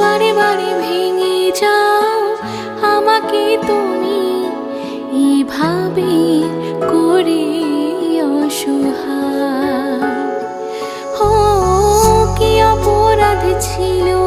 বারে বারে ভেঙে যাও আমাকে তুমি এভাবে করে অসহায়। ও কি অপরাধ ছিল